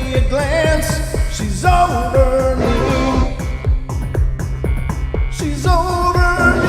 me a glance. She's over me. She's over me.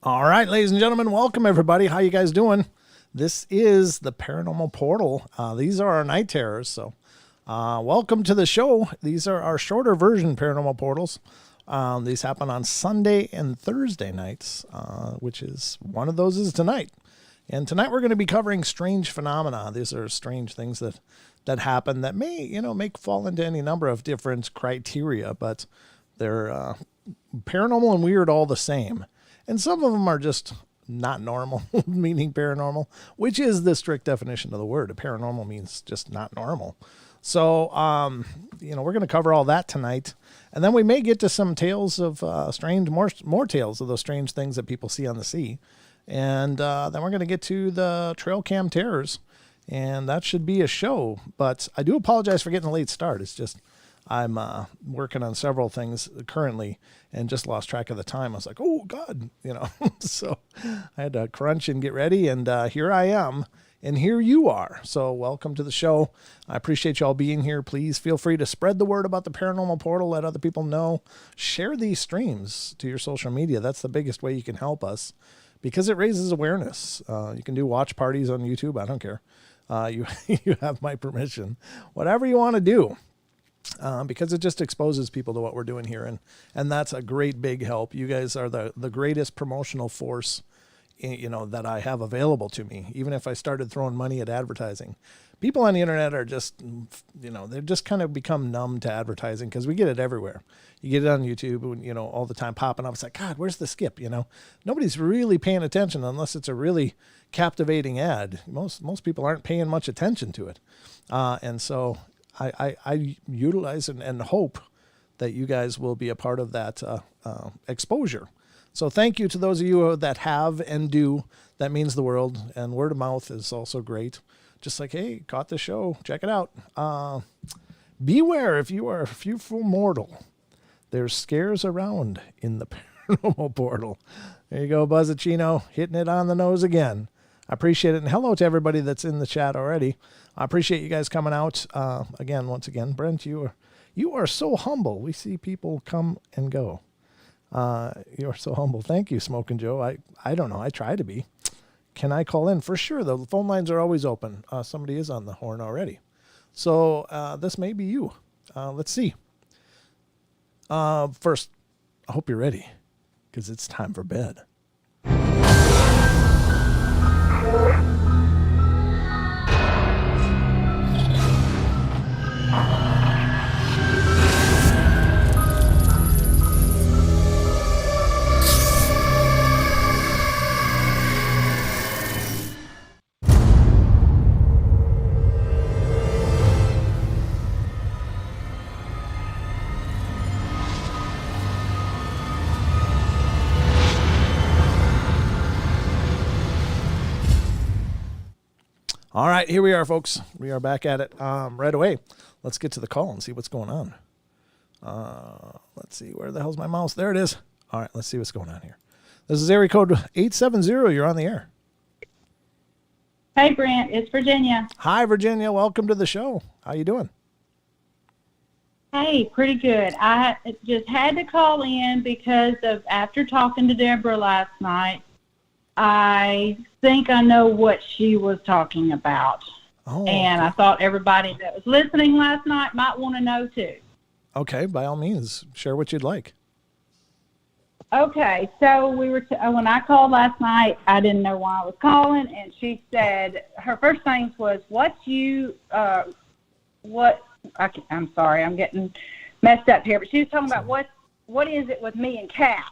All right, ladies and gentlemen, welcome everybody. How you guys doing? This is the Paranormal Portal. These are our night terrors, so welcome to the show. These are our shorter version Paranormal Portals. These happen on Sunday and Thursday nights, which is one of those is tonight. And tonight we're going to be covering strange phenomena. These are strange things that happen that may fall into any number of different criteria, but they're paranormal and weird all the same. And some of them are just not normal, meaning paranormal, which is the strict definition of the word. Paranormal means just not normal. So, we're going to cover all that tonight. And then we may get to some tales of more tales of those strange things that people see on the sea. And then we're going to get to the trail cam terrors. And that should be a show. But I do apologize for getting a late start. It's just I'm working on several things currently and just lost track of the time. I was like, oh, God, so I had to crunch and get ready. And here I am. And here you are. So welcome to the show. I appreciate you all being here. Please feel free to spread the word about the Paranormal Portal. Let other people know. Share these streams to your social media. That's the biggest way you can help us because it raises awareness. You can do watch parties on YouTube. I don't care. You have my permission. Whatever you want to do. Because it just exposes people to what we're doing here. And that's a great big help. You guys are the greatest promotional force, that I have available to me. Even if I started throwing money at advertising, people on the internet are just, they've just kind of become numb to advertising because we get it everywhere. You get it on YouTube, all the time popping up. It's like, God, where's the skip? Nobody's really paying attention unless it's a really captivating ad. Most people aren't paying much attention to it. And so I utilize and hope that you guys will be a part of that exposure. So thank you to those of you that have and do. That means the world. And word of mouth is also great. Just like, hey, caught the show. Check it out. Beware if you are a fearful mortal. There's scares around in the Paranormal Portal. There you go, Buzzacino, hitting it on the nose again. I appreciate it. And hello to everybody that's in the chat already. I appreciate you guys coming out. Once again, Brent, you are so humble. We see people come and go. You're so humble. Thank you, Smoking Joe. I don't know. I try to be. Can I call in? For sure. The phone lines are always open. Somebody is on the horn already. So this may be you. Let's see. First, I hope you're ready because it's time for bed. All right, here we are, folks. We are back at it right away. Let's get to the call and see what's going on. Let's see. Where the hell's my mouse? There it is. All right, let's see what's going on here. This is area code 870. You're on the air. Hey, Brent. It's Virginia. Hi, Virginia. Welcome to the show. How you doing? Hey, pretty good. I just had to call in because after talking to Deborah last night, I think I know what she was talking about. Oh, and I thought everybody that was listening last night might want to know too. Okay, by all means, share what you'd like. Okay, so we were when I called last night, I didn't know why I was calling, and she said her first thing was, I'm sorry, I'm getting messed up here, but she was talking about what is it with me and cats?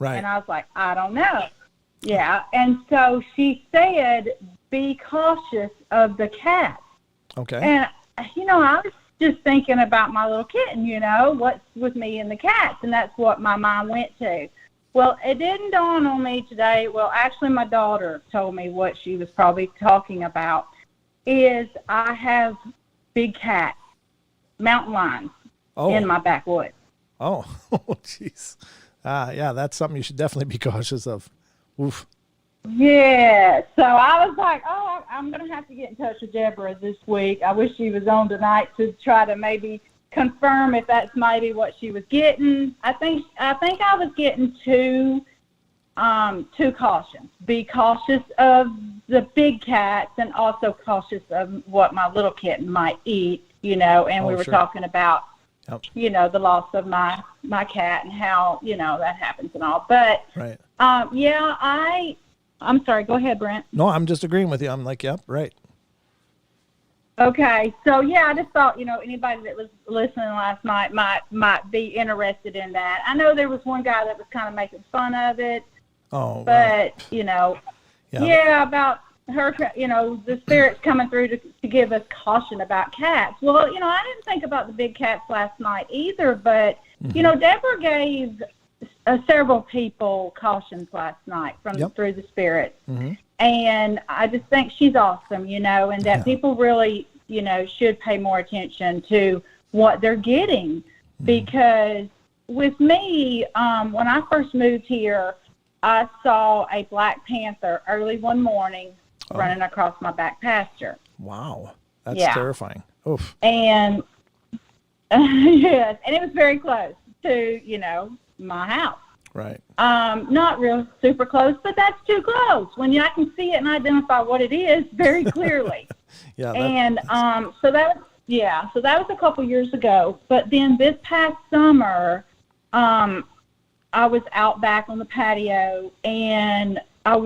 Right. And I was like, I don't know. Yeah, and so she said, be cautious of the cats. Okay. And, I was just thinking about my little kitten, what's with me and the cats, and that's what my mind went to. Well, it didn't dawn on me today. Well, actually, my daughter told me what she was probably talking about is I have big cats, mountain lions, in my backwoods. Oh, jeez. Yeah, that's something you should definitely be cautious of. Oof. Yeah, so I was like, I'm going to have to get in touch with Deborah this week. I wish she was on tonight to try to maybe confirm if that's maybe what she was getting. I think I was getting two cautions. Be cautious of the big cats and also cautious of what my little kitten might eat, and we were talking about, the loss of my cat and how, that happens and all. But, right. I'm sorry, go ahead, Brent. No, I'm just agreeing with you. I'm like, yep, right. Okay, so I just thought, anybody that was listening last night might be interested in that. I know there was one guy that was kind of making fun of it. Oh, but about her, the spirits coming through to give us caution about cats. Well, I didn't think about the big cats last night either, but Deborah gave several people cautions last night through the spirits. Mm-hmm. And I just think she's awesome, and that people really, should pay more attention to what they're getting. Because with me, when I first moved here, I saw a black panther early one morning running across my back pasture. Wow. That's terrifying. Oof. And, yes, and it was very close to, my house. Right. Not real super close, but that's too close. When I can see it and identify what it is very clearly. So that was a couple years ago. But then this past summer, I was out back on the patio and I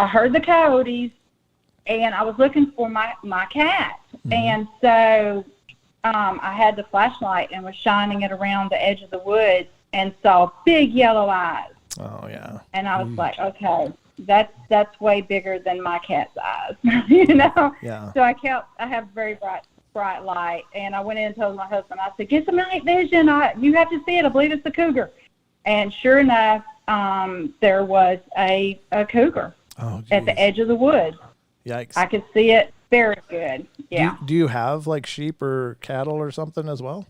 heard the coyotes and I was looking for my cat. Mm-hmm. And so I had the flashlight and was shining it around the edge of the woods and saw big yellow eyes. Oh, yeah. And I was like, okay, that's way bigger than my cat's eyes, Yeah. So I have very bright light, and I went in and told my husband, I said, get some night vision. You have to see it. I believe it's a cougar. And sure enough, there was a cougar at the edge of the woods. Yikes. I could see it very good. Yeah. Do you have like sheep or cattle or something as well?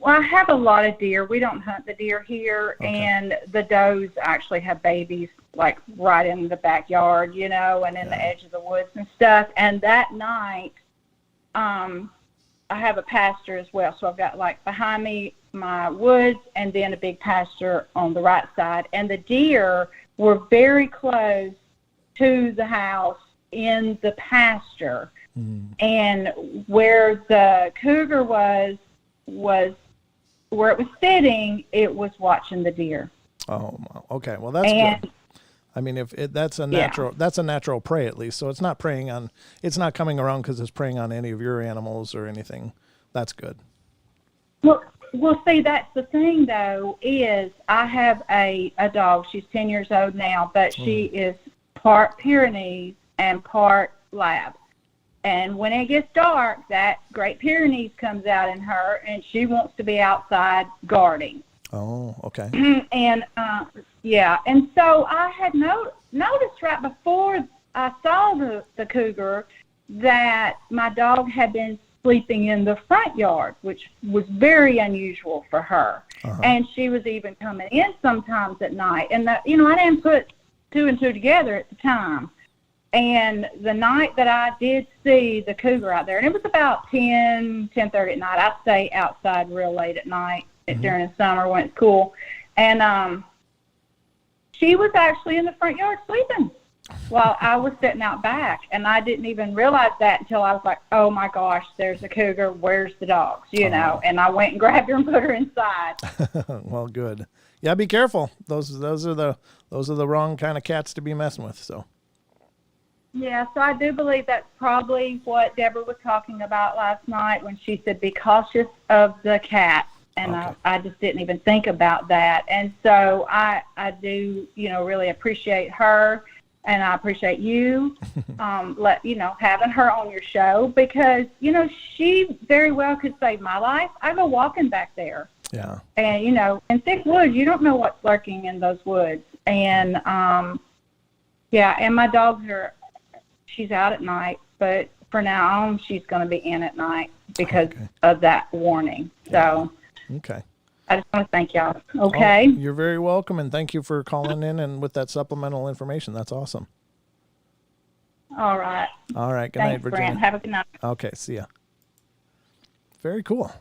Well, I have a lot of deer. We don't hunt the deer here, and the does actually have babies like right in the backyard, and in the edge of the woods and stuff. And that night, I have a pasture as well. So I've got like behind me my woods and then a big pasture on the right side. And the deer were very close to the house in the pasture. Mm. And where the cougar was where it was sitting, it was watching the deer. Oh, okay. Well, that's good. I mean, that's a natural prey at least. So it's not coming around because it's preying on any of your animals or anything. That's good. Well, see, that's the thing though, is I have a dog. She's 10 years old now, but she is part Pyrenees and part Lab. And when it gets dark, that Great Pyrenees comes out in her, and she wants to be outside guarding. Oh, okay. And, and so I had noticed right before I saw the cougar that my dog had been sleeping in the front yard, which was very unusual for her. Uh-huh. And she was even coming in sometimes at night. And, I didn't put two and two together at the time. And the night that I did see the cougar out there, and it was about 10:30 at night. I stay outside real late at night during the summer when it's cool. And she was actually in the front yard sleeping. Well, I was sitting out back, and I didn't even realize that until I was like, oh, my gosh, there's a cougar. Where's the dogs, you know? And I went and grabbed her and put her inside. Well, good. Yeah, be careful. Those are the wrong kind of cats to be messing with, so. Yeah, so I do believe that's probably what Deborah was talking about last night when she said be cautious of the cat. And okay. I just didn't even think about that. And so I do, really appreciate her, and I appreciate you, having her on your show because, she very well could save my life. I go walking back there. Yeah. And, in thick woods, you don't know what's lurking in those woods. And, and my dogs she's out at night, but for now on, she's going to be in at night because of that warning. So. Okay. I just want to thank y'all. Okay. Oh, you're very welcome, and thank you for calling in and with that supplemental information. That's awesome. All right. All right. Good night, Virginia. Brent. Have a good night. Okay. See ya. Very cool.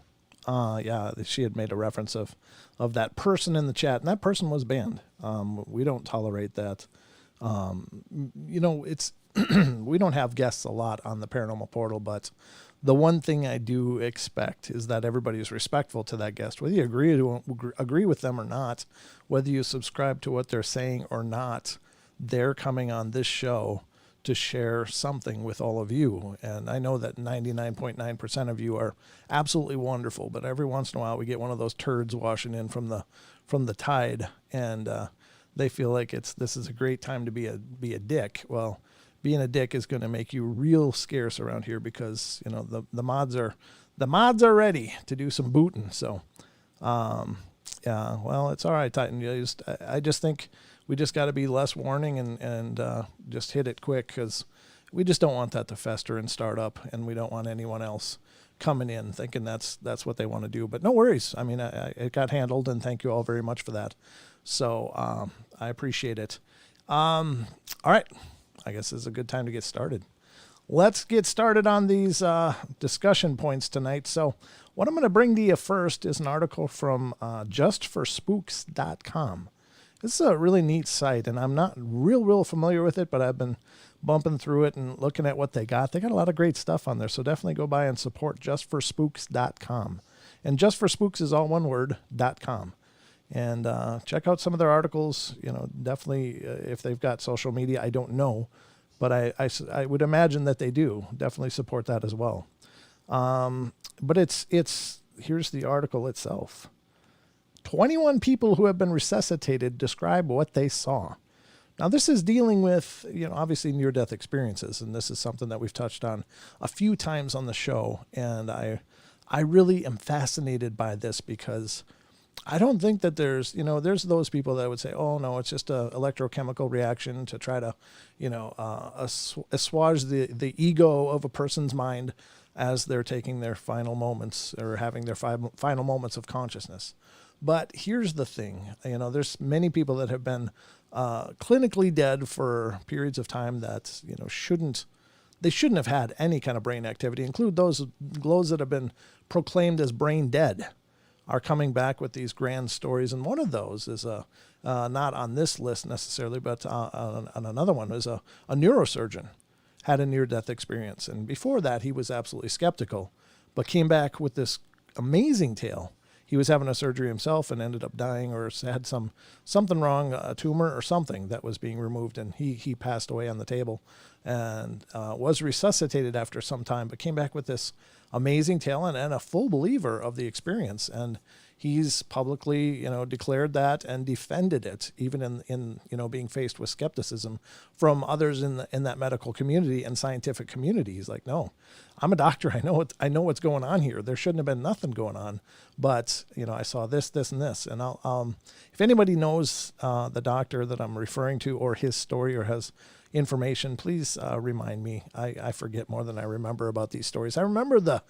Yeah, she had made a reference of that person in the chat, and that person was banned. We don't tolerate that. It's we don't have guests a lot on the Paranormal Portal, but the one thing I do expect is that everybody is respectful to that guest, whether you agree with them or not, whether you subscribe to what they're saying or not. They're coming on this show to share something with all of you. And I know that 99.9% of you are absolutely wonderful, but every once in a while we get one of those turds washing in from the tide, and they feel like this is a great time to be a dick. Well, being a dick is going to make you real scarce around here because the mods are ready to do some booting. So, yeah, well, it's all right, Titan. I just think we just got to be less warning and just hit it quick because we just don't want that to fester and start up, and we don't want anyone else coming in thinking that's what they want to do. But no worries. I mean, it got handled, and thank you all very much for that. So I appreciate it. All right. I guess this is a good time to get started. Let's get started on these discussion points tonight. So what I'm going to bring to you first is an article from justforspooks.com. This is a really neat site, and I'm not real familiar with it, but I've been bumping through it and looking at what they got. They got a lot of great stuff on there, so definitely go by and support justforspooks.com. And Just for Spooks is all one word, .com. And check out some of their articles. Definitely if they've got social media, I don't know, but I would imagine that they do. Definitely support that as well. But here's the article itself. 21 people who have been resuscitated describe what they saw. Now, this is dealing with, obviously near-death experiences, and this is something that we've touched on a few times on the show, and I really am fascinated by this because I don't think that there's those people that would say, oh, no, it's just a electrochemical reaction to try to, assuage the ego of a person's mind as they're taking their final moments or having their final moments of consciousness. But here's the thing, there's many people that have been clinically dead for periods of time that, shouldn't have had any kind of brain activity, include those that have been proclaimed as brain dead are coming back with these grand stories. And one of those is not on this list necessarily, but on another one is a neurosurgeon had a near-death experience. And before that, he was absolutely skeptical, but came back with this amazing tale. He was having a surgery himself and ended up dying or had something wrong, a tumor or something that was being removed, and he passed away on the table and was resuscitated after some time, but came back with this amazing tale and a full believer of the experience. And he's publicly, declared that and defended it, even in being faced with skepticism from others in that medical community and scientific community. He's like, no, I'm a doctor. I know what's going on here. There shouldn't have been nothing going on, but I saw this, and this. And I'll if anybody knows the doctor that I'm referring to or his story or has information, please remind me. I forget more than I remember about these stories. I remember the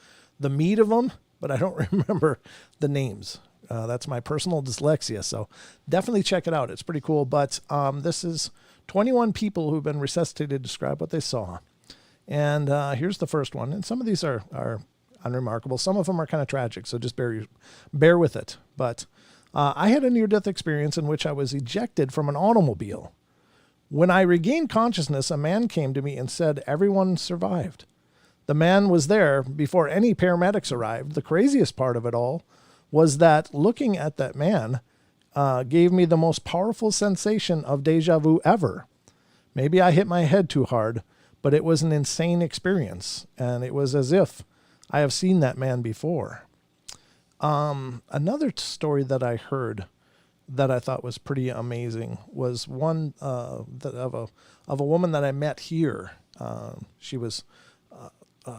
meat of them, but I don't remember the names. That's my personal dyslexia. So definitely check it out. It's pretty cool. But this is 21 people who've been resuscitated describe what they saw. And here's the first one. And some of these are unremarkable. Some of them are kind of tragic. So just bear with it. But I had a near-death experience in which I was ejected from an automobile When I regained consciousness, a man came to me and said everyone survived. The man was there before any paramedics arrived. The craziest part of it all was that looking at that man gave me the most powerful sensation of deja vu ever. Maybe I hit my head too hard, but it was an insane experience, and it was as if I have seen that man before. Another story that I heard that I thought was pretty amazing was one of a woman that I met here. She was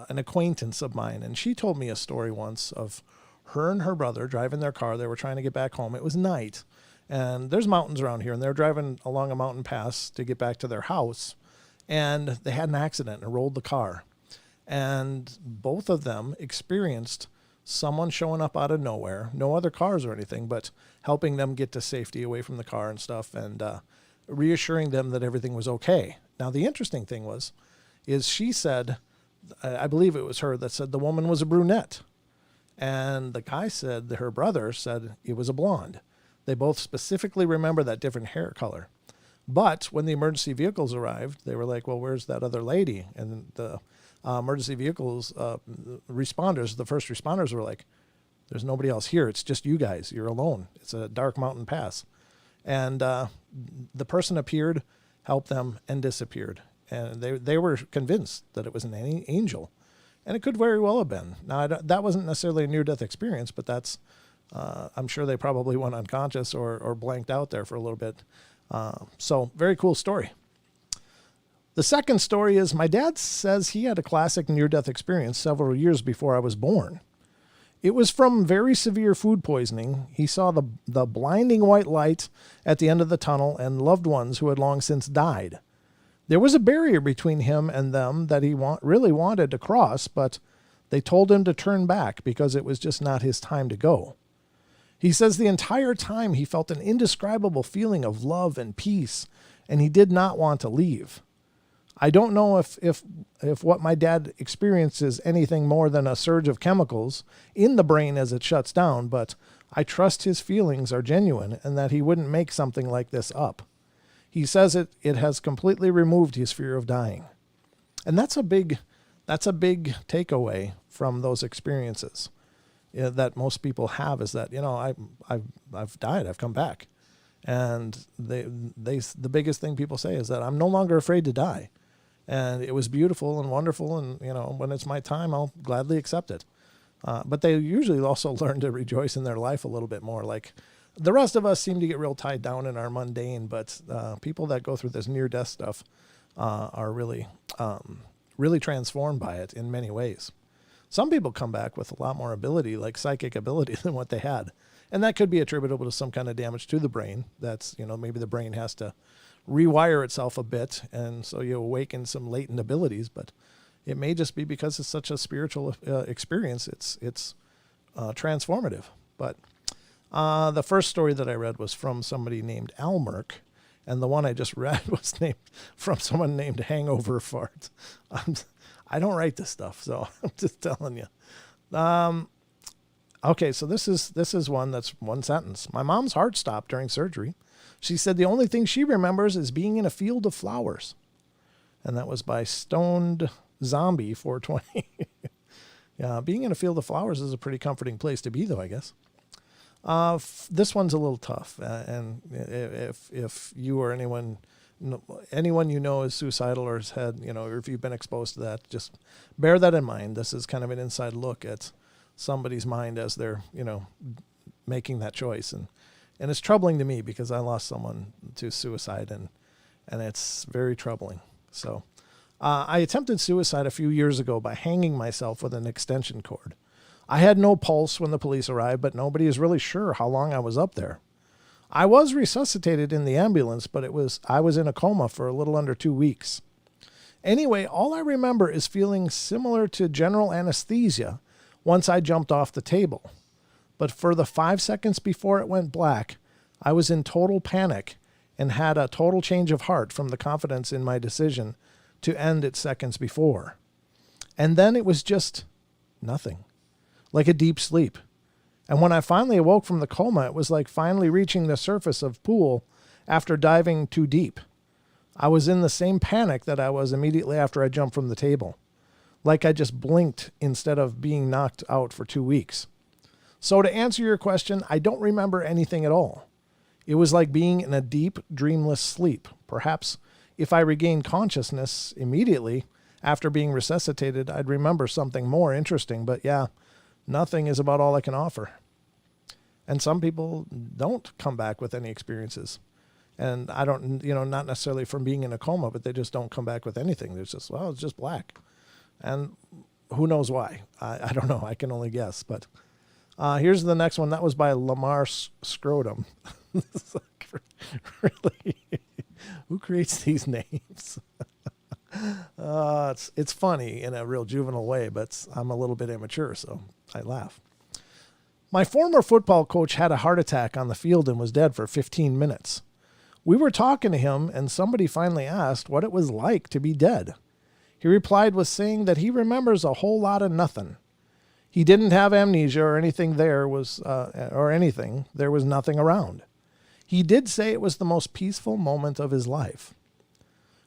an acquaintance of mine, and she told me a story once of her and her brother driving their car. They were trying to get back home. It was night, and there's mountains around here, and they're driving along a mountain pass to get back to their house, and they had an accident and rolled the car. And both of them experienced someone showing up out of nowhere, no other cars or anything, but helping them get to safety away from the car and stuff, and reassuring them that everything was okay. Now, the interesting thing is she said, I believe it was her that said the woman was a brunette. And the guy said, her brother said it was a blonde. They both specifically remember that different hair color. But when the emergency vehicles arrived, they were like, well, where's that other lady? And the emergency vehicles responders, the first responders were like, there's nobody else here. It's just you guys. You're alone. It's a dark mountain pass. And the person appeared, helped them, and disappeared. And they were convinced that it was an angel. And it could very well have been. Now, that wasn't necessarily a near-death experience, but that's, I'm sure they probably went unconscious or blanked out there for a little bit. So very cool story. The second story is my dad says he had a classic near-death experience several years before I was born. It was from very severe food poisoning. He saw the blinding white light at the end of the tunnel and loved ones who had long since died. There was a barrier between him and them that he really wanted to cross, but they told him to turn back because it was just not his time to go. He says the entire time he felt an indescribable feeling of love and peace, and he did not want to leave. I don't know if what my dad experienced is anything more than a surge of chemicals in the brain as it shuts down, but I trust his feelings are genuine and that he wouldn't make something like this up. He says it has completely removed his fear of dying. And that's a big takeaway from those experiences that most people have, is that, I've died, I've come back. And the biggest thing people say is that I'm no longer afraid to die. And it was beautiful and wonderful, and when it's my time, I'll gladly accept it. But they usually also learn to rejoice in their life a little bit more. Like the rest of us seem to get real tied down in our mundane, but people that go through this near-death stuff are really transformed by it in many ways. Some people come back with a lot more ability, like psychic ability, than what they had. And that could be attributable to some kind of damage to the brain. That's, maybe the brain has to rewire itself a bit, and so you awaken some latent abilities, but it may just be because it's such a spiritual experience. It's transformative. But the first story that I read was from somebody named Almerk, and the one I just read was named from someone named Hangover Fart. I don't write this stuff, so I'm just telling you. Okay, so this is one that's one sentence. My mom's heart stopped during surgery. She said the only thing she remembers is being in a field of flowers. And that was by Stoned Zombie 420. Yeah, being in a field of flowers is a pretty comforting place to be, though, I guess. This one's a little tough. And if you or anyone is suicidal or has had, or if you've been exposed to that, just bear that in mind. This is kind of an inside look at somebody's mind as they're, making that choice. And it's troubling to me because I lost someone to suicide, and it's very troubling. So I attempted suicide a few years ago by hanging myself with an extension cord. I had no pulse when the police arrived, but nobody is really sure how long I was up there. I was resuscitated in the ambulance, but I was in a coma for a little under 2 weeks. Anyway, all I remember is feeling similar to general anesthesia once I jumped off the table. But for the 5 seconds before it went black, I was in total panic and had a total change of heart from the confidence in my decision to end it seconds before. And then it was just nothing, like a deep sleep. And when I finally awoke from the coma, it was like finally reaching the surface of pool after diving too deep. I was in the same panic that I was immediately after I jumped from the table. Like I just blinked instead of being knocked out for 2 weeks. So to answer your question, I don't remember anything at all. It was like being in a deep, dreamless sleep. Perhaps if I regained consciousness immediately after being resuscitated, I'd remember something more interesting. But yeah, nothing is about all I can offer. And some people don't come back with any experiences. And I don't, not necessarily from being in a coma, but they just don't come back with anything. There's just, well, it's just black. And who knows why? I don't know. I can only guess. But here's the next one. That was by Lamar Scrotum. Really? Who creates these names? It's funny in a real juvenile way, but I'm a little bit immature, so I laugh. My former football coach had a heart attack on the field and was dead for 15 minutes. We were talking to him, and somebody finally asked what it was like to be dead. He replied with saying that he remembers a whole lot of nothing. He didn't have amnesia or anything. There was nothing around. He did say it was the most peaceful moment of his life.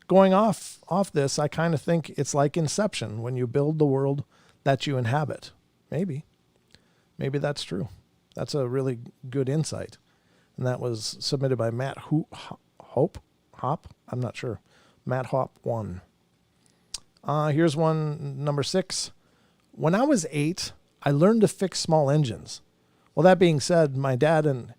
Going off this, I kind of think it's like Inception when you build the world that you inhabit. Maybe that's true. That's a really good insight. And that was submitted by Matt Hop? I'm not sure. Matt Hop 1. Here's one, number 6. When I was 8, I learned to fix small engines. Well, that being said, my dad and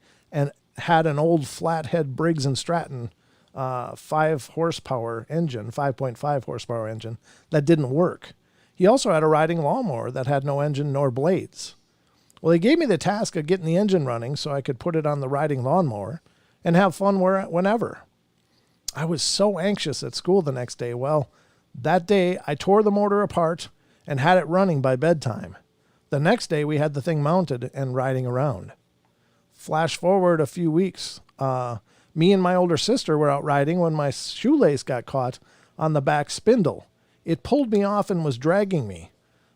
had an old flathead Briggs & Stratton 5 horsepower engine, 5.5 horsepower engine that didn't work. He also had a riding lawnmower that had no engine nor blades. Well, he gave me the task of getting the engine running so I could put it on the riding lawnmower and have fun whenever. I was so anxious at school the next day. Well, that day I tore the motor apart and had it running by bedtime. The next day we had the thing mounted and riding around. Flash forward a few weeks. Me and my older sister were out riding when my shoelace got caught on the back spindle. It pulled me off and was dragging me.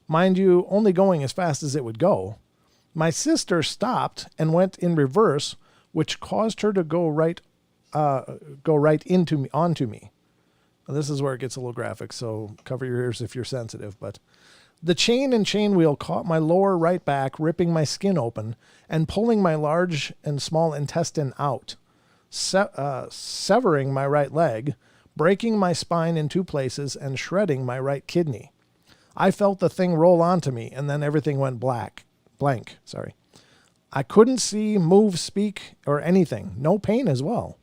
Mind you, only going as fast as it would go. My sister stopped and went in reverse, which caused her to go right onto me. Now, this is where it gets a little graphic, so cover your ears if you're sensitive. But the chain and chain wheel caught my lower right back, ripping my skin open and pulling my large and small intestine out, severing my right leg, breaking my spine in 2 places, and shredding my right kidney. I felt the thing roll onto me, and then everything went blank. I couldn't see, move, speak, or anything. No pain as well.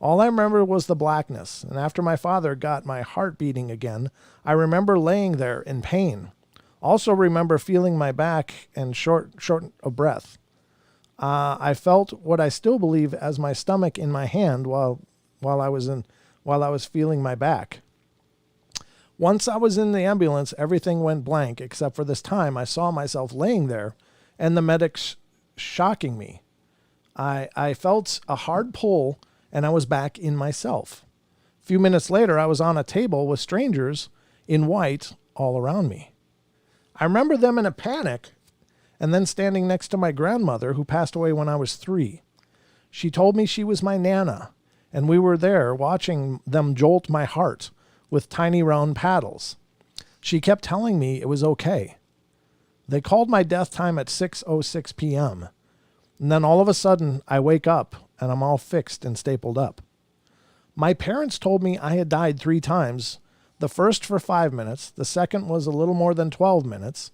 All I remember was the blackness, and after my father got my heart beating again, I remember laying there in pain. Also remember feeling my back and short of breath. I felt what I still believe as my stomach in my hand while I was feeling my back. Once I was in the ambulance, everything went blank, except for this time I saw myself laying there and the medics shocking me. I felt a hard pull and I was back in myself. A few minutes later, I was on a table with strangers in white all around me. I remember them in a panic and then standing next to my grandmother who passed away when I was 3. She told me she was my Nana, and we were there watching them jolt my heart with tiny round paddles. She kept telling me it was okay. They called my death time at 6:06 p.m. And then all of a sudden, I wake up and I'm all fixed and stapled up. My parents told me I had died 3 times, the first for 5 minutes, the second was a little more than 12 minutes,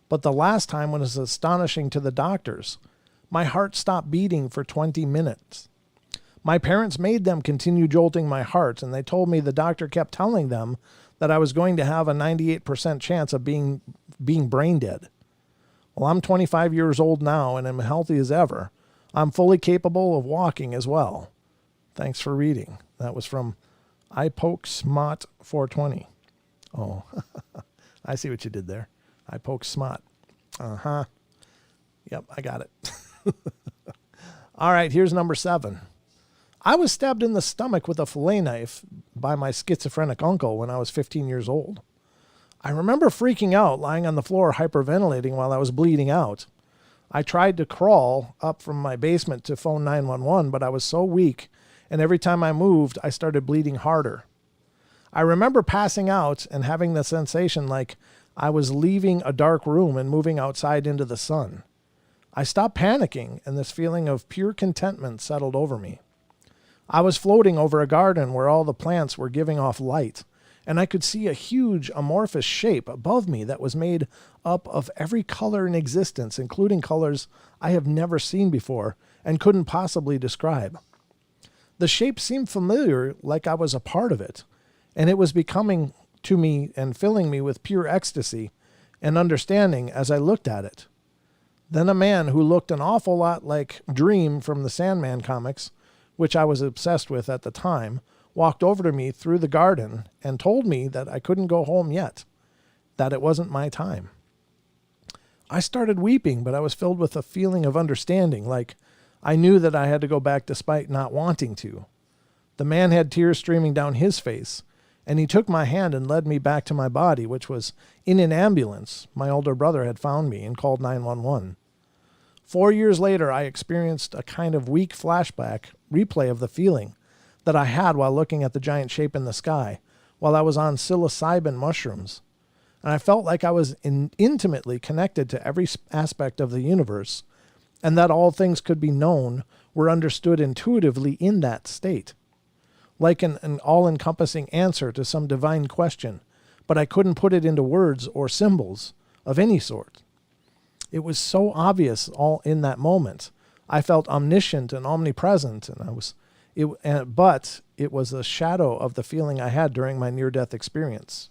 but the last time was astonishing to the doctors. My heart stopped beating for 20 minutes. My parents made them continue jolting my heart, and they told me the doctor kept telling them that I was going to have a 98% chance of being brain dead. Well, I'm 25 years old now and am healthy as ever. I'm fully capable of walking as well. Thanks for reading. That was from iPokesmot 420. Oh, I see what you did there. iPokesmot. Uh-huh. Yep, I got it. All right, here's number 7. I was stabbed in the stomach with a fillet knife by my schizophrenic uncle when I was 15 years old. I remember freaking out, lying on the floor hyperventilating while I was bleeding out. I tried to crawl up from my basement to phone 911, but I was so weak and every time I moved, I started bleeding harder. I remember passing out and having the sensation like I was leaving a dark room and moving outside into the sun. I stopped panicking, and this feeling of pure contentment settled over me. I was floating over a garden where all the plants were giving off light, and I could see a huge amorphous shape above me that was made up of every color in existence, including colors I have never seen before and couldn't possibly describe. The shape seemed familiar, like I was a part of it, and it was becoming to me and filling me with pure ecstasy and understanding as I looked at it. Then a man who looked an awful lot like Dream from the Sandman comics, which I was obsessed with at the time, walked over to me through the garden and told me that I couldn't go home yet, that it wasn't my time. I started weeping, but I was filled with a feeling of understanding, like I knew that I had to go back despite not wanting to. The man had tears streaming down his face, and he took my hand and led me back to my body, which was in an ambulance. My older brother had found me and called 911. 4 years later, I experienced a kind of weak flashback replay of the feeling that I had while looking at the giant shape in the sky, while I was on psilocybin mushrooms. And I felt like I was intimately connected to every aspect of the universe, and that all things could be known were understood intuitively in that state. Like an all-encompassing answer to some divine question, but I couldn't put it into words or symbols of any sort. It was so obvious all in that moment. I felt omniscient and omnipresent, but it was a shadow of the feeling I had during my near-death experience.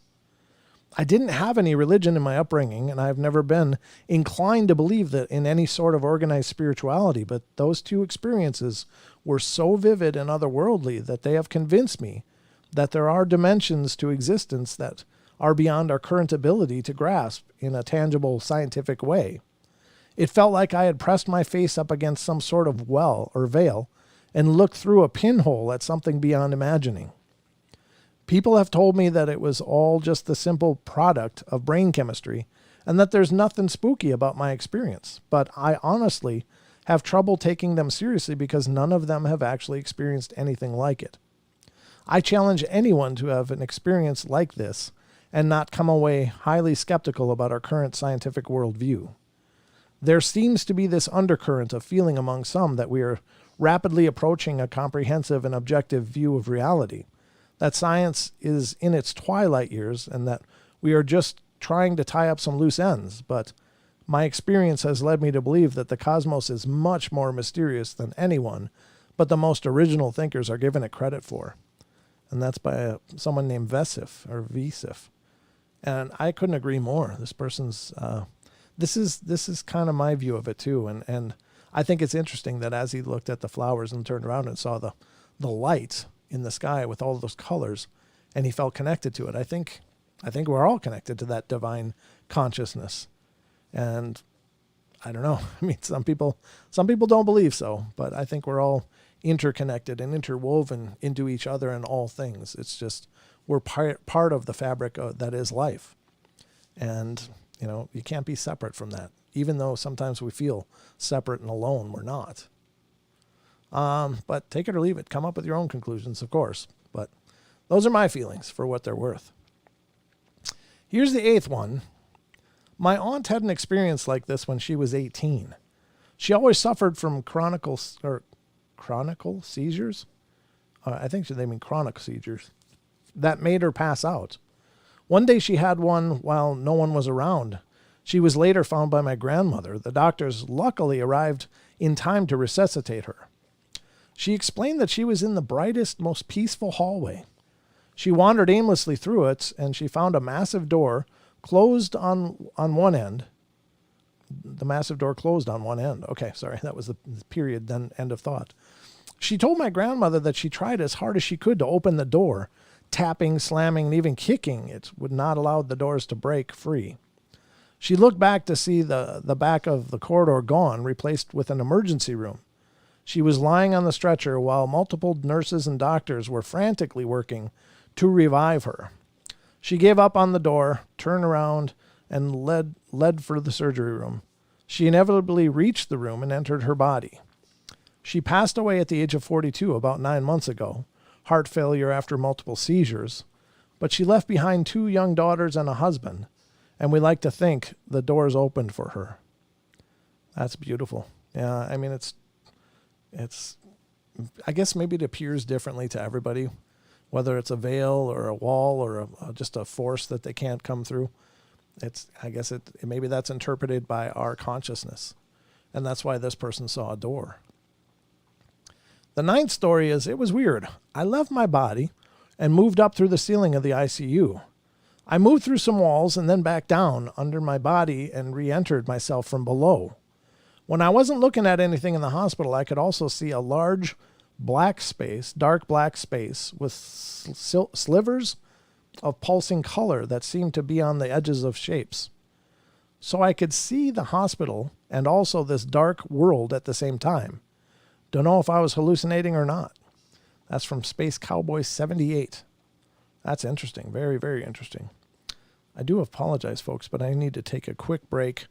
I didn't have any religion in my upbringing, and I've never been inclined to believe that in any sort of organized spirituality, but those two experiences were so vivid and otherworldly that they have convinced me that there are dimensions to existence that are beyond our current ability to grasp in a tangible scientific way. It felt like I had pressed my face up against some sort of well or veil and looked through a pinhole at something beyond imagining. People have told me that it was all just the simple product of brain chemistry and that there's nothing spooky about my experience, but I honestly have trouble taking them seriously because none of them have actually experienced anything like it. I challenge anyone to have an experience like this and not come away highly skeptical about our current scientific worldview. There seems to be this undercurrent of feeling among some that we are rapidly approaching a comprehensive and objective view of reality, that science is in its twilight years, and that we are just trying to tie up some loose ends. But my experience has led me to believe that the cosmos is much more mysterious than anyone but the most original thinkers are given it credit for. And that's by someone named Vesif. And I couldn't agree more. This person's... This is kind of my view of it too, and I think it's interesting that as he looked at the flowers and turned around and saw the light in the sky with all those colors, and he felt connected to it. I think we're all connected to that divine consciousness, and I don't know. I mean, some people don't believe so, but I think we're all interconnected and interwoven into each other in all things. It's just we're part of the fabric that is life, and you can't be separate from that. Even though sometimes we feel separate and alone, we're not. But take it or leave it. Come up with your own conclusions, of course. But those are my feelings for what they're worth. Here's the 8th one. My aunt had an experience like this when she was 18. She always suffered from chronic seizures. I think they mean chronic seizures. That made her pass out. One day she had one while no one was around. She was later found by my grandmother. The doctors luckily arrived in time to resuscitate her. She explained that she was in the brightest, most peaceful hallway. She wandered aimlessly through it, and she found a massive door closed on one end. The massive door closed on one end. Okay, sorry, that was the period, then end of thought. She told my grandmother that she tried as hard as she could to open the door, tapping, slamming, and even kicking. It would not allow the doors to break free. She looked back to see the back of the corridor gone, replaced with an emergency room. She was lying on the stretcher while multiple nurses and doctors were frantically working to revive her. She gave up on the door, turned around, and led for the surgery room. She inevitably reached the room and entered her body. She passed away at the age of 42 about 9 months ago, heart failure after multiple seizures, but she left behind 2 young daughters and a husband, and we like to think the doors opened for her. That's beautiful. Yeah, I mean, it's, I guess maybe it appears differently to everybody, whether it's a veil or a wall or just a force that they can't come through. I guess maybe that's interpreted by our consciousness, and that's why this person saw a door. The 9th story is, it was weird. I left my body and moved up through the ceiling of the ICU. I moved through some walls and then back down under my body and re-entered myself from below. When I wasn't looking at anything in the hospital, I could also see a large black space, dark black space with slivers of pulsing color that seemed to be on the edges of shapes. So I could see the hospital and also this dark world at the same time. Don't know if I was hallucinating or not. That's from Space Cowboy 78. That's interesting. Very, very interesting. I do apologize, folks, but I need to take a quick break.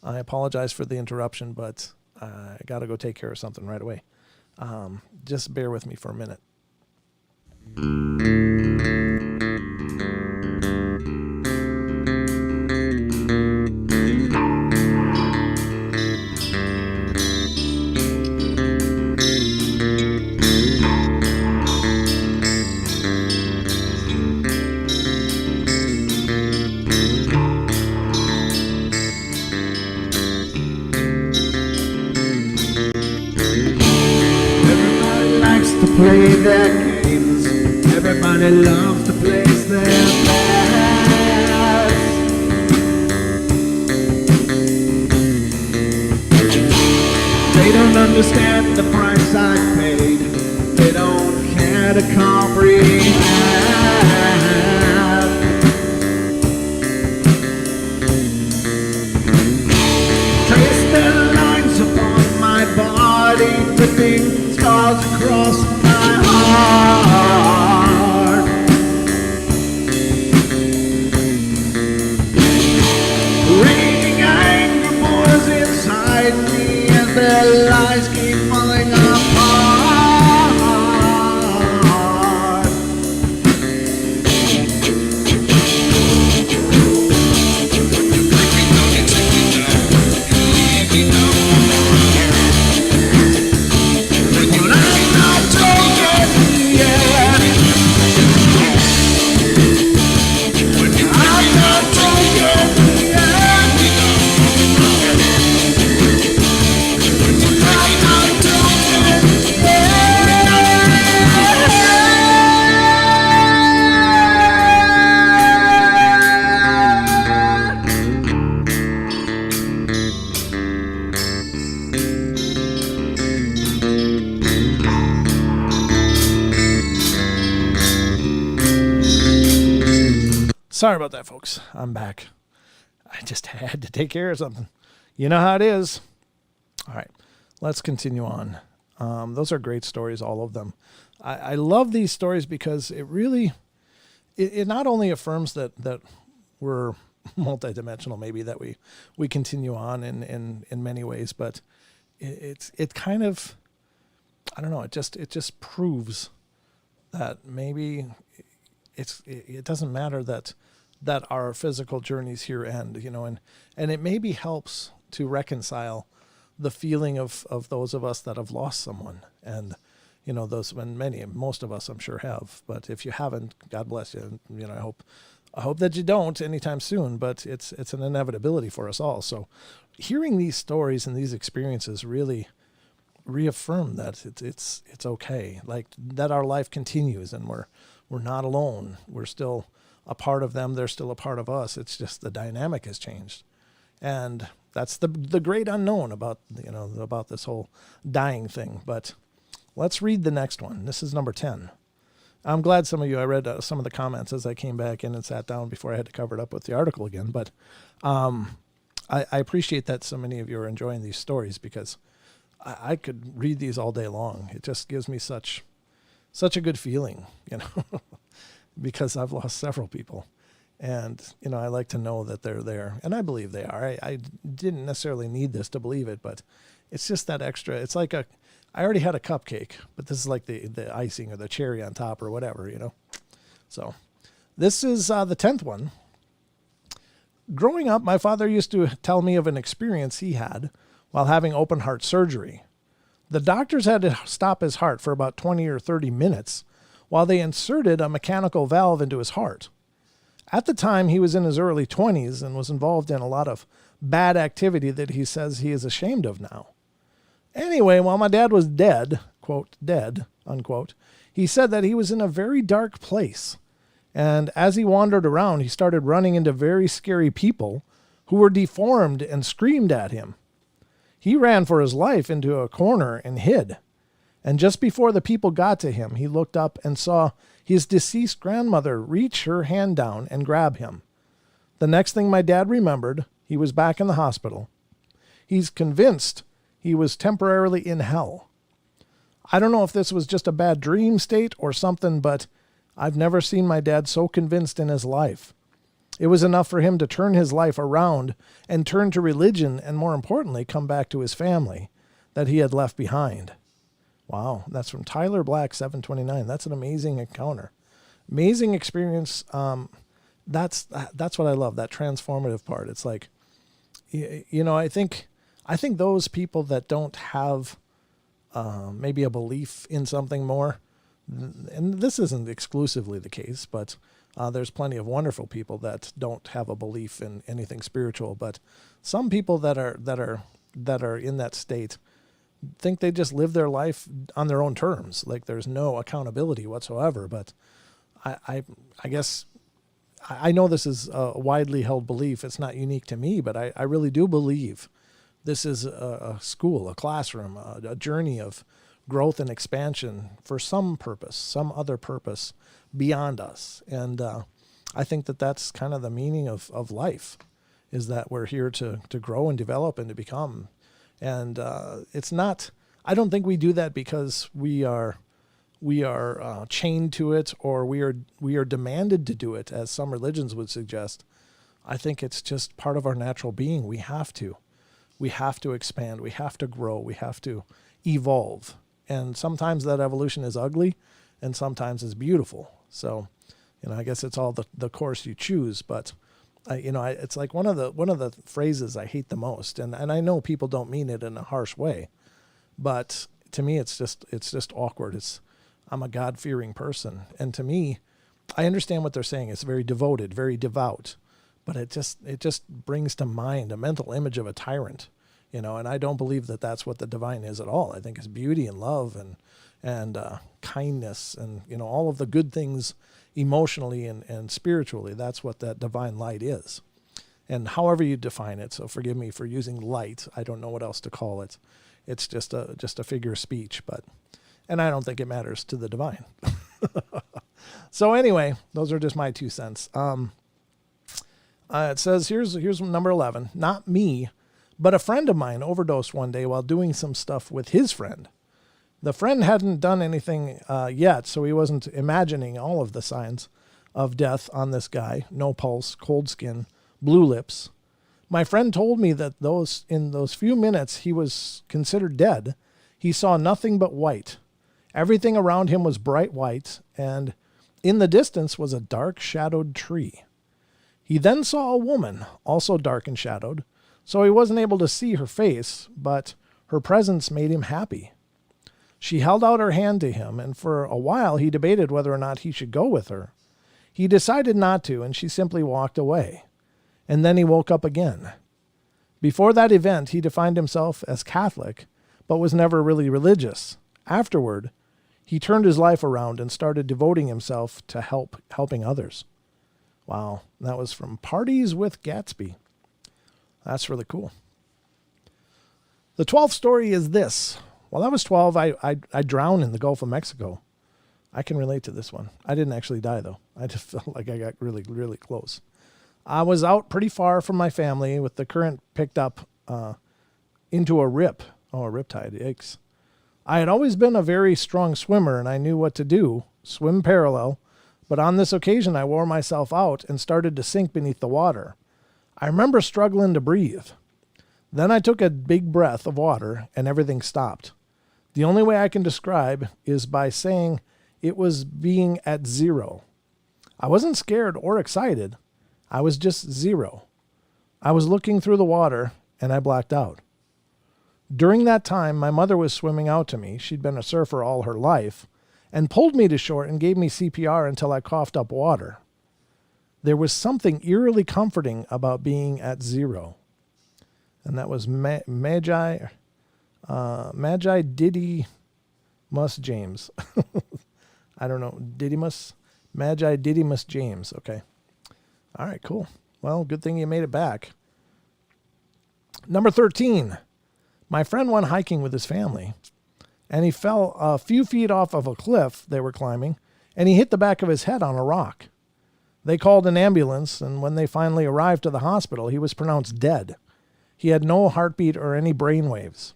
I apologize for the interruption, but I got to go take care of something right away. Just bear with me for a minute. Play their games. Everybody loves to place their bets. They don't understand the price I paid. They don't care to comprehend. Trace their lines upon my body, dripping scars across my heart. Raging anger pours inside me as their lies keep falling apart. Sorry about that, folks. I'm back. I just had to take care of something. You know how it is. All right, let's continue on. Those are great stories, all of them. I love these stories because it really, it not only affirms that we're multidimensional, maybe that we continue on in many ways, but it kind of, I don't know, it just proves that maybe it doesn't matter that our physical journeys here end, and it maybe helps to reconcile the feeling of those of us that have lost someone. And, most of us I'm sure have, but if you haven't, God bless you. And, I hope that you don't anytime soon, but it's an inevitability for us all. So hearing these stories and these experiences really reaffirm that it's okay, like that our life continues and we're not alone. We're still a part of them. They're still a part of us. It's just the dynamic has changed. And that's the great unknown about this whole dying thing. But let's read the next one. This is number 10. I'm glad some of you, I read some of the comments as I came back in and sat down before I had to cover it up with the article again. But I appreciate that so many of you are enjoying these stories, because I could read these all day long. It just gives me such a good feeling, because I've lost several people. And, I like to know that they're there. And I believe they are. I didn't necessarily need this to believe it, but it's just that extra. It's like I already had a cupcake, but this is like the icing or the cherry on top or whatever, So this is the 10th one. Growing up, my father used to tell me of an experience he had while having open heart surgery. The doctors had to stop his heart for about 20 or 30 minutes while they inserted a mechanical valve into his heart. At the time, he was in his early 20s and was involved in a lot of bad activity that he says he is ashamed of now. Anyway, while my dad was dead, quote, dead, unquote, he said that he was in a very dark place. And as he wandered around, he started running into very scary people who were deformed and screamed at him. He ran for his life into a corner and hid. And just before the people got to him, he looked up and saw his deceased grandmother reach her hand down and grab him. The next thing my dad remembered, he was back in the hospital. He's convinced he was temporarily in hell. I don't know if this was just a bad dream state or something, but I've never seen my dad so convinced in his life. It was enough for him to turn his life around and turn to religion and, more importantly, come back to his family that he had left behind. Wow, that's from Tyler Black, 729. That's an amazing encounter. Amazing experience. That's what I love, that transformative part. It's like, I think those people that don't have maybe a belief in something more, and this isn't exclusively the case, but there's plenty of wonderful people that don't have a belief in anything spiritual. But some people that are in that state think they just live their life on their own terms, like there's no accountability whatsoever. But I guess I know this is a widely held belief. It's not unique to me, but I really do believe this is a school, a classroom, a journey of growth and expansion for some purpose, some other purpose beyond us. And I think that that's kind of the meaning of life, is that we're here to grow and develop and to become. And it's not, I don't think we do that because we are chained to it, or we are demanded to do it, as some religions would suggest. I think it's just part of our natural being. We have to expand. We have to grow. We have to evolve. And sometimes that evolution is ugly, and sometimes it's beautiful. So, I guess it's all the course you choose. But, it's like one of the phrases I hate the most, and I know people don't mean it in a harsh way, but to me it's just awkward. I'm a God-fearing person, and to me, I understand what they're saying. It's very devoted, very devout, but it just brings to mind a mental image of a tyrant. And I don't believe that that's what the divine is at all. I think it's beauty and love and kindness and, all of the good things emotionally and spiritually. That's what that divine light is. And however you define it, so forgive me for using light. I don't know what else to call it. It's just a figure of speech, and I don't think it matters to the divine. So anyway, those are just my 2 cents. It says, here's number 11. Not me, but a friend of mine overdosed one day while doing some stuff with his friend. The friend hadn't done anything yet, so he wasn't imagining all of the signs of death on this guy. No pulse, cold skin, blue lips. My friend told me that in those few minutes he was considered dead, he saw nothing but white. Everything around him was bright white, and in the distance was a dark shadowed tree. He then saw a woman, also dark and shadowed, so he wasn't able to see her face, but her presence made him happy. She held out her hand to him, and for a while he debated whether or not he should go with her. He decided not to, and she simply walked away. And then he woke up again. Before that event, he defined himself as Catholic, but was never really religious. Afterward, he turned his life around and started devoting himself to helping others. Wow, that was from Parties with Gatsby. That's really cool. The 12th story is this. While I was 12, I drowned in the Gulf of Mexico. I can relate to this one. I didn't actually die, though. I just felt like I got really, really close. I was out pretty far from my family with the current picked up into a rip. Oh, a riptide. Yikes. I had always been a very strong swimmer, and I knew what to do. Swim parallel, But on this occasion, I wore myself out and started to sink beneath the water. I remember struggling to breathe. Then I took a big breath of water and everything stopped. The only way I can describe is by saying it was being at zero. I wasn't scared or excited. I was just zero. I was looking through the water and I blacked out. During that time, my mother was swimming out to me. She'd been a surfer all her life and pulled me to shore and gave me CPR until I coughed up water. There was something eerily comforting about being at zero. And that was Magi Didymus James. I don't know. Magi Didymus James. Okay. All right, cool. Well, good thing you made it back. Number 13. My friend went hiking with his family, and he fell a few feet off of a cliff they were climbing, and he hit the back of his head on a rock. They called an ambulance, and when they finally arrived to the hospital, he was pronounced dead. He had no heartbeat or any brain waves.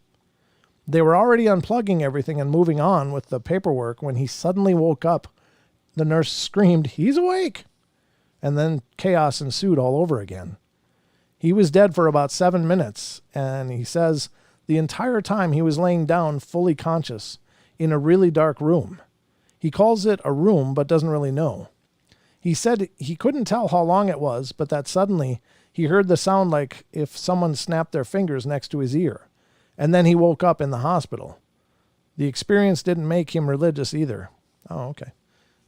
They were already unplugging everything and moving on with the paperwork when he suddenly woke up. The nurse screamed, "He's awake!" And then chaos ensued all over again. He was dead for about 7 minutes, and he says the entire time he was laying down fully conscious in a really dark room. He calls it a room, but doesn't really know. He said he couldn't tell how long it was, but that suddenly he heard the sound like if someone snapped their fingers next to his ear, and then he woke up in the hospital. The experience didn't make him religious either. Oh, okay.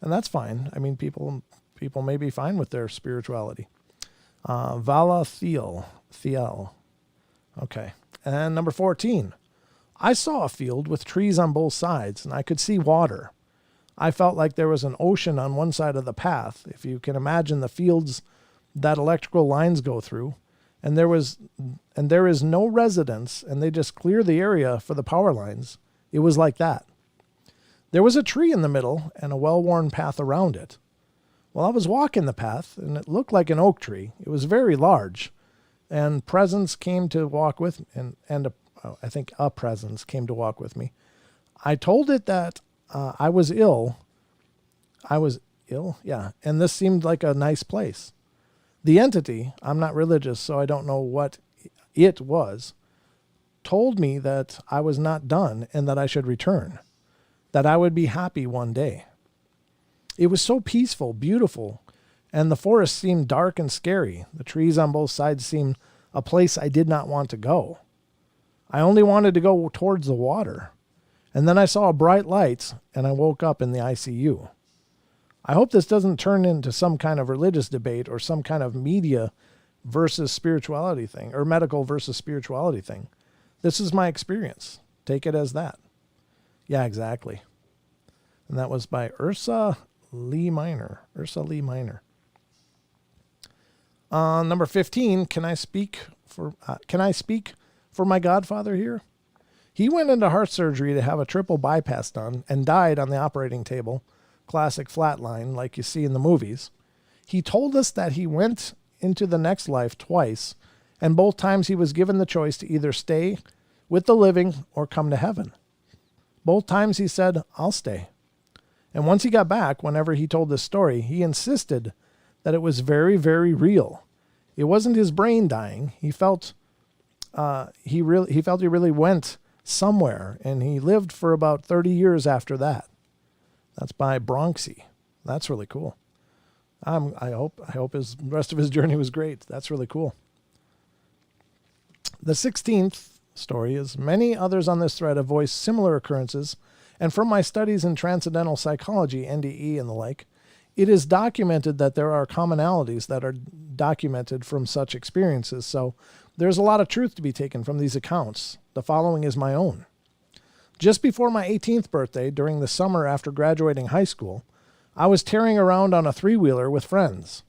And that's fine. I mean, people may be fine with their spirituality. Vala Thiel. Okay. And number 14. I saw a field with trees on both sides, and I could see water. I felt like there was an ocean on one side of the path, if you can imagine the fields that electrical lines go through, and there is no residence, and they just clear the area for the power lines. It was like that. There was a tree in the middle and a well-worn path around it. Well, I was walking the path, and it looked like an oak tree. It was very large, and presence came to walk with me, I think a presence came to walk with me. I told it that I was ill. I was ill? Yeah, and this seemed like a nice place. The entity, I'm not religious, so I don't know what it was, told me that I was not done and that I should return, that I would be happy one day. It was so peaceful, beautiful, and the forest seemed dark and scary. The trees on both sides seemed a place I did not want to go. I only wanted to go towards the water. And then I saw a bright light, and I woke up in the ICU. I hope this doesn't turn into some kind of religious debate or some kind of media versus spirituality thing, or medical versus spirituality thing. This is my experience. Take it as that. Yeah, exactly. And that was by Ursa Lee Minor. Number 15, can I speak for my godfather here? He went into heart surgery to have a triple bypass done and died on the operating table. Classic flatline like you see in the movies. He told us that he went into the next life twice, and both times he was given the choice to either stay with the living or come to heaven. Both times he said, "I'll stay." And once he got back, whenever he told this story, he insisted that it was very, very real. It wasn't his brain dying. He felt he really went somewhere, and he lived for about 30 years after that. That's by Bronxy. That's really cool. I hope his rest of his journey was great. That's really cool. The 16th story is many others on this thread have voiced similar occurrences, and from my studies in transcendental psychology, NDE and the like, it is documented that there are commonalities that are documented from such experiences, so there's a lot of truth to be taken from these accounts. The following is my own. Just before my 18th birthday, during the summer after graduating high school, I was tearing around on a three-wheeler with friends.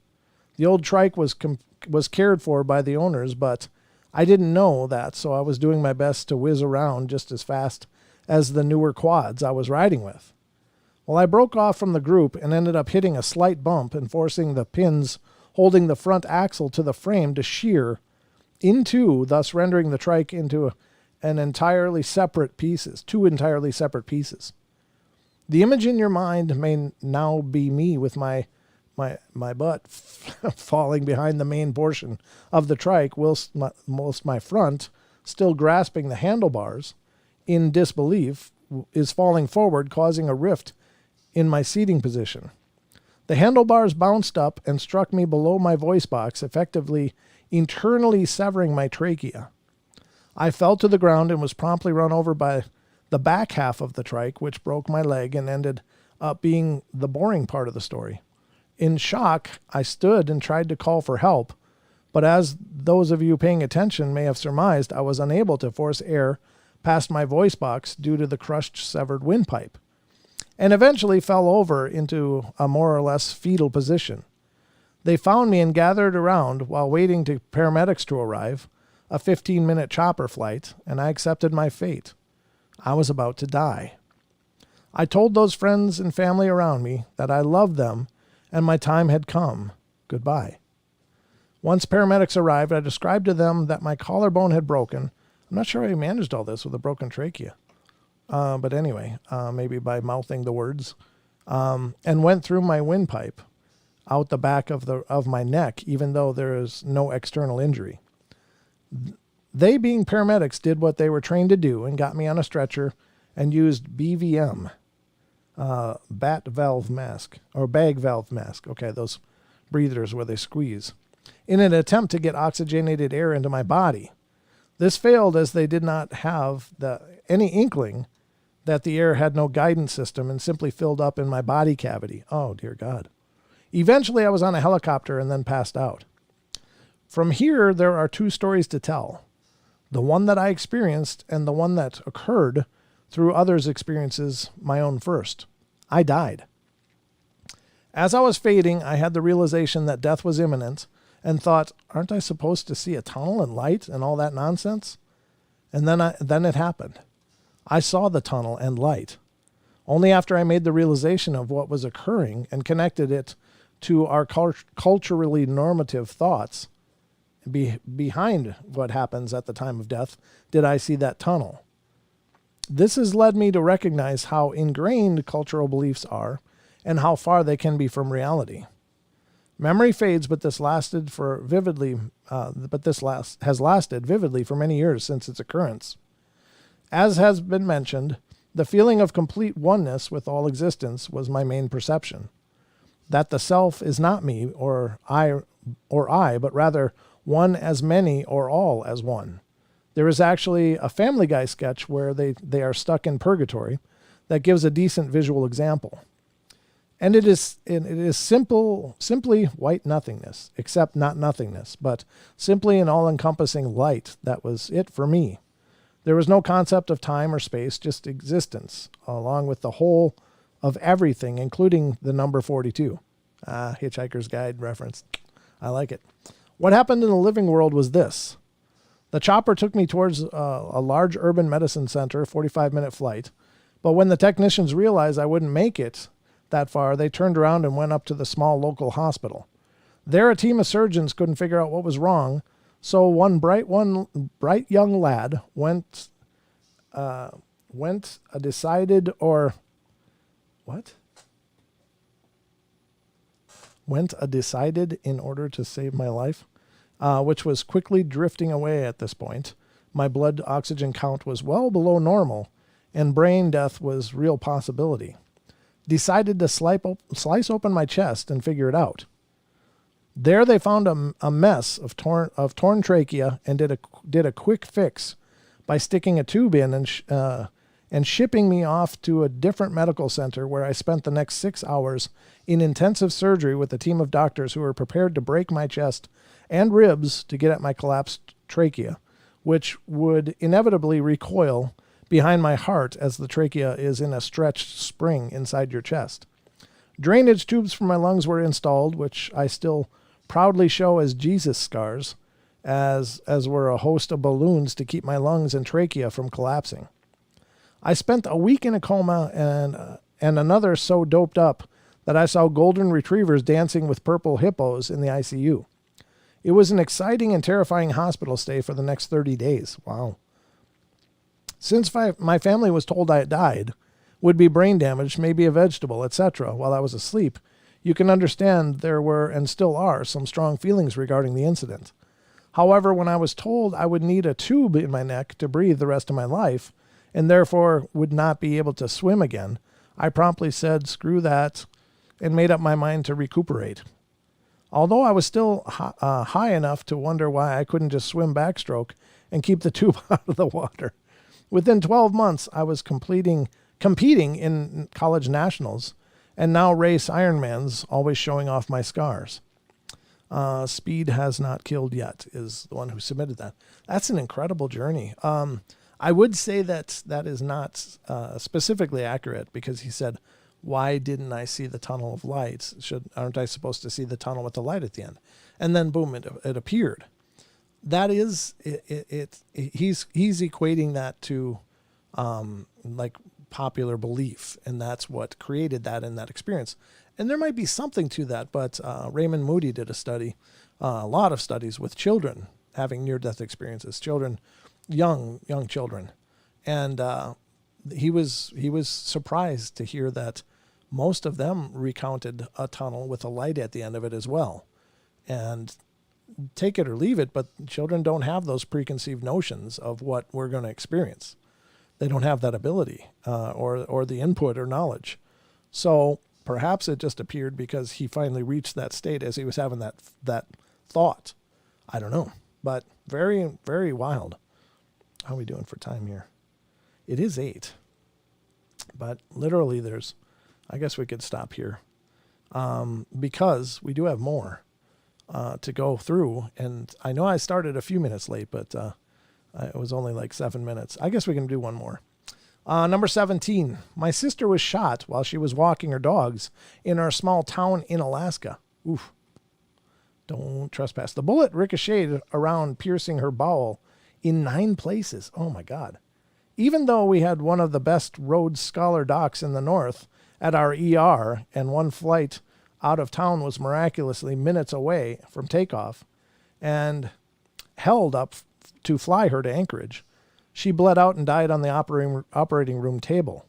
The old trike was cared for by the owners, but I didn't know that, so I was doing my best to whiz around just as fast as the newer quads I was riding with. Well, I broke off from the group and ended up hitting a slight bump and forcing the pins holding the front axle to the frame to shear into, thus rendering the trike into two entirely separate pieces. The image in your mind may now be me with my butt falling behind the main portion of the trike, whilst my front, still grasping the handlebars in disbelief, is falling forward, causing a rift in my seating position. The handlebars bounced up and struck me below my voice box, effectively internally severing my trachea. I fell to the ground and was promptly run over by the back half of the trike, which broke my leg and ended up being the boring part of the story. In shock, I stood and tried to call for help, but as those of you paying attention may have surmised, I was unable to force air past my voice box due to the crushed, severed windpipe, and eventually fell over into a more or less fetal position. They found me and gathered around while waiting to paramedics to arrive, a 15-minute chopper flight, and I accepted my fate. I was about to die. I told those friends and family around me that I loved them and my time had come. Goodbye. Once paramedics arrived, I described to them that my collarbone had broken. I'm not sure how I managed all this with a broken trachea. But anyway, maybe by mouthing the words, and went through my windpipe out the back of my neck, even though there is no external injury. They, being paramedics, did what they were trained to do and got me on a stretcher and used BVM, bat valve mask, or bag valve mask. Okay, those breathers where they squeeze, in an attempt to get oxygenated air into my body. This failed as they did not have any inkling that the air had no guidance system and simply filled up in my body cavity. Oh, dear God. Eventually, I was on a helicopter and then passed out. From here, there are two stories to tell. The one that I experienced and the one that occurred through others' experiences, my own first. I died. As I was fading, I had the realization that death was imminent and thought, aren't I supposed to see a tunnel and light and all that nonsense? And then it happened. I saw the tunnel and light. Only after I made the realization of what was occurring and connected it to our culturally normative thoughts behind what happens at the time of death did I see that tunnel. This has led me to recognize how ingrained cultural beliefs are and how far they can be from reality. Memory fades, but this has lasted vividly for many years since its occurrence. As has been mentioned, the feeling of complete oneness with all existence was my main perception. That the self is not me or I, but rather one as many or all as one. There is actually a Family Guy sketch where they are stuck in purgatory that gives a decent visual example. And it is simply white nothingness, except not nothingness, but simply an all-encompassing light. That was it for me. There was no concept of time or space, just existence, along with the whole of everything, including the number 42. Hitchhiker's Guide reference. I like it. What happened in the living world was this. The chopper took me towards a large urban medicine center, 45-minute flight. But when the technicians realized I wouldn't make it that far, they turned around and went up to the small local hospital. There, a team of surgeons couldn't figure out what was wrong, so one bright young lad went a decided in order to save my life, which was quickly drifting away at this point. My blood oxygen count was well below normal, and brain death was real possibility. Decided to slice open my chest and figure it out. There they found a mess of torn trachea and did a quick fix by sticking a tube in and shipping me off to a different medical center where I spent the next 6 hours in intensive surgery with a team of doctors who were prepared to break my chest and ribs to get at my collapsed trachea, which would inevitably recoil behind my heart as the trachea is in a stretched spring inside your chest. Drainage tubes for my lungs were installed, which I still proudly show as Jesus scars, as were a host of balloons to keep my lungs and trachea from collapsing. I spent a week in a coma and another so doped up that I saw golden retrievers dancing with purple hippos in the ICU. It was an exciting and terrifying hospital stay for the next 30 days. Wow. Since my family was told I had died, would be brain damaged, maybe a vegetable, etc. while I was asleep, you can understand there were and still are some strong feelings regarding the incident. However, when I was told I would need a tube in my neck to breathe the rest of my life, and therefore would not be able to swim again, I promptly said, screw that, and made up my mind to recuperate. Although I was still high enough to wonder why I couldn't just swim backstroke and keep the tube out of the water. Within 12 months, I was competing in college nationals, and now race Ironmans, always showing off my scars. Speed has not killed yet is the one who submitted that. That's an incredible journey. I would say that is not specifically accurate, because he said, why didn't I see the tunnel of lights? Aren't I supposed to see the tunnel with the light at the end? And then boom, it appeared. That is he's equating that to like popular belief, and that's what created that in that experience. And there might be something to that, but Raymond Moody did a lot of studies with children having near-death experiences, young children, and he was surprised to hear that most of them recounted a tunnel with a light at the end of it as well. And take it or leave it, but children don't have those preconceived notions of what we're going to experience. They don't have that ability or the input or knowledge. So perhaps it just appeared because he finally reached that state as he was having that thought. I don't know, but very, very wild. How are we doing for time here? It is 8, but literally I guess we could stop here because we do have more to go through. And I know I started a few minutes late, but it was only like 7 minutes. I guess we can do one more. Number 17, my sister was shot while she was walking her dogs in our small town in Alaska. Oof. Don't trespass. The bullet ricocheted around, piercing her bowel in 9 places. Oh my God. Even though we had one of the best Rhodes Scholar docs in the North at our ER, and one flight out of town was miraculously minutes away from takeoff and held up to fly her to Anchorage, she bled out and died on the operating room table.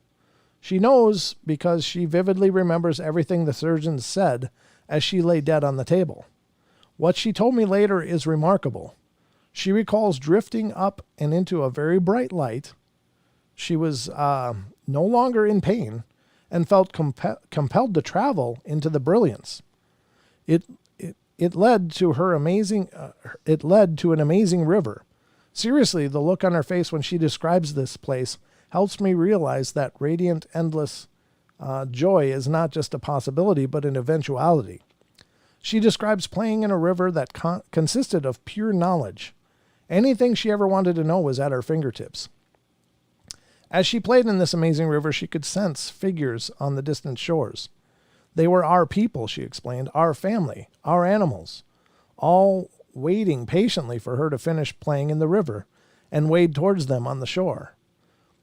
She knows because she vividly remembers everything the surgeons said as she lay dead on the table. What she told me later is remarkable. She recalls drifting up and into a very bright light. She was no longer in pain and felt compelled to travel into the brilliance. It led to her amazing. It led to an amazing river. Seriously, the look on her face when she describes this place helps me realize that radiant, endless joy is not just a possibility, but an eventuality. She describes playing in a river that consisted of pure knowledge. Anything she ever wanted to know was at her fingertips. As she played in this amazing river, she could sense figures on the distant shores. They were our people, she explained, our family, our animals, all waiting patiently for her to finish playing in the river and wade towards them on the shore.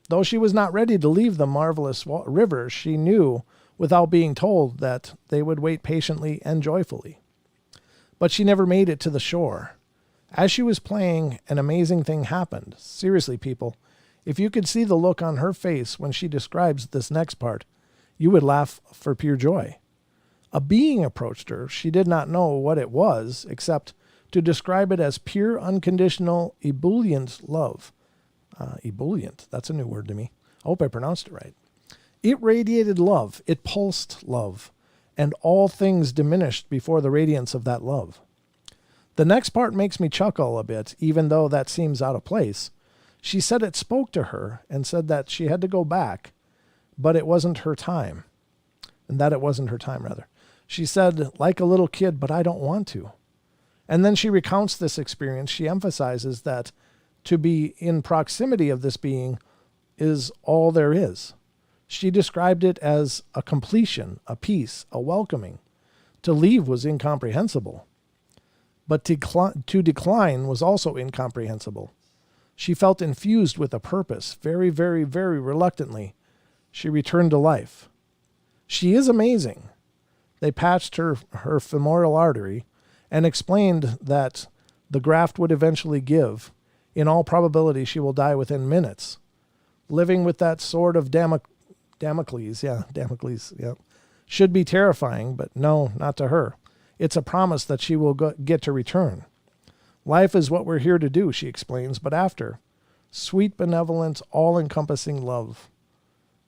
Though she was not ready to leave the marvelous river, she knew, without being told, that they would wait patiently and joyfully. But she never made it to the shore. As she was playing, an amazing thing happened. Seriously, people, if you could see the look on her face when she describes this next part, you would laugh for pure joy. A being approached her. She did not know what it was, except to describe it as pure, unconditional, ebullient love. Ebullient, that's a new word to me. I hope I pronounced it right. It radiated love. It pulsed love. And all things diminished before the radiance of that love. The next part makes me chuckle a bit, even though that seems out of place. She said it spoke to her and said that she had to go back, but it wasn't her time. And that it wasn't her time, rather. She said, like a little kid, but I don't want to. And then she recounts this experience. She emphasizes that to be in proximity of this being is all there is. She described it as a completion, a peace, a welcoming. To leave was incomprehensible. But to decline was also incomprehensible. She felt infused with a purpose. Very, very, very reluctantly, she returned to life. She is amazing. They patched her femoral artery and explained that the graft would eventually give. In all probability, she will die within minutes. Living with that sword of Damocles, yeah, Damocles, yeah. Should be terrifying, but no, not to her. It's a promise that she will get to return. Life is what we're here to do, she explains, but after. Sweet benevolence, all-encompassing love.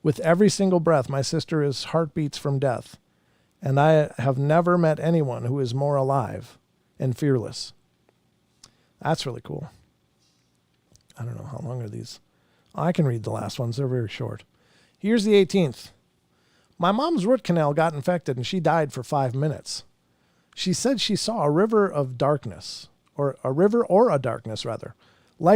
With every single breath, my sister is heartbeats from death, and I have never met anyone who is more alive and fearless. That's really cool. I don't know, how long are these? I can read the last ones. They're very short. Here's the 18th. My mom's root canal got infected and she died for 5 minutes. She said she saw a river of darkness, or a darkness,